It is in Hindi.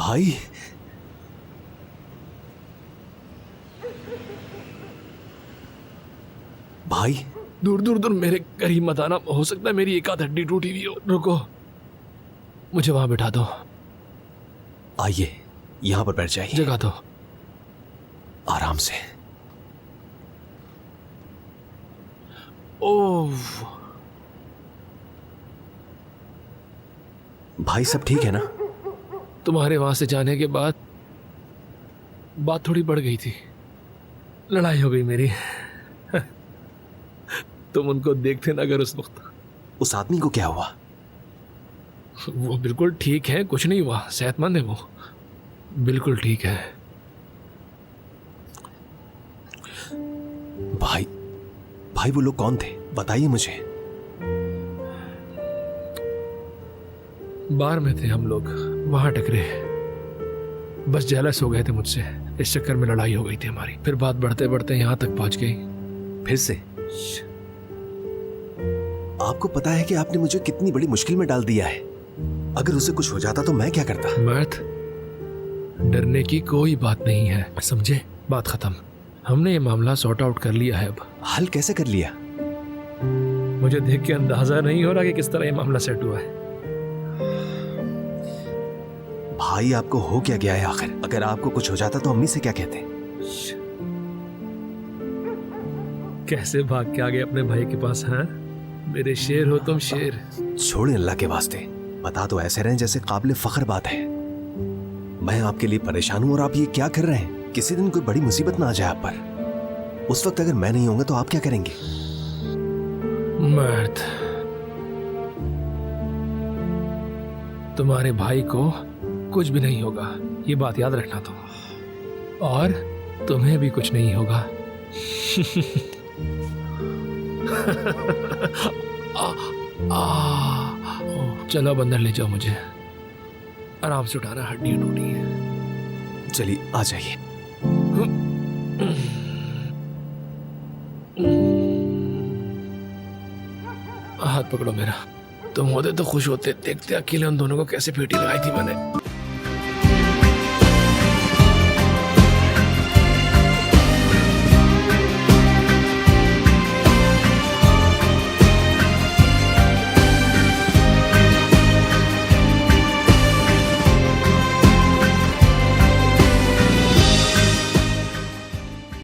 भाई, भाई दूर दूर दूर मेरे करीब मत आना, हो सकता है मेरी एक आध हड्डी टूटी हुई हो। रुको, मुझे वहां बिठा दो। आइए, यहां पर बैठ जाइए। जगह दो। आराम से। ओह, भाई सब ठीक है ना? तुम्हारे वहां से जाने के बाद बात थोड़ी बढ़ गई थी, लड़ाई हो गई मेरी। तुम उनको देखते ना अगर उस वक्त। उस आदमी को क्या हुआ? वो बिल्कुल ठीक है, कुछ नहीं हुआ, सेहतमंद है वो, बिल्कुल ठीक है। भाई, भाई वो लोग कौन थे? बताइए मुझे। बार में थे हम लोग, वहां टकरे, बस जेलस हो गए थे मुझसे, इस चक्कर में लड़ाई हो गई थी हमारी। फिर बात बढ़ते बढ़ते यहां तक पहुंच गई। फिर से? आपको पता है कि आपने मुझे कितनी बड़ी मुश्किल में डाल दिया है। अगर उसे कुछ हो जाता तो मैं क्या करता? मर्द, डरने की कोई बात नहीं है, समझे? बात खत्म। हमने ये मामला सॉर्ट आउट कर लिया है। अब हल कैसे कर लिया? मुझे देख के अंदाजा नहीं हो रहा कि किस तरह ये मामला सेट हुआ है। भाई आपको हो क्या गया है आखिर? अगर आपको कुछ हो जाता तो अम्मी से क्या कहते? कैसे भाग के आ गए अपने भाई के पास? हैं, मेरे शेर हो तुम, शेर। छोड़े अल्लाह के वास्ते, बता तो ऐसे रहें जैसे काबिल फख्र बात है। मैं आपके लिए परेशान हूं और आप ये क्या कर रहे हैं? किसी दिन कोई बड़ी मुसीबत ना आ जाए आप पर, उस वक्त अगर मैं नहीं होऊंगा तो आप क्या करेंगे? मर्द, तुम्हारे भाई को कुछ भी नहीं होगा, ये बात याद रखना तुम, और तुम्हें भी कुछ नहीं होगा। चलो अब अंदर ले जाओ मुझे, आराम से उठाना, हड्डियां टूटी है। चलिए आ जाइए। हाथ पकड़ो मेरा। तुम होते तो खुश होते, देखते अकेले उन दोनों को कैसे पेटी लगाई थी मैंने।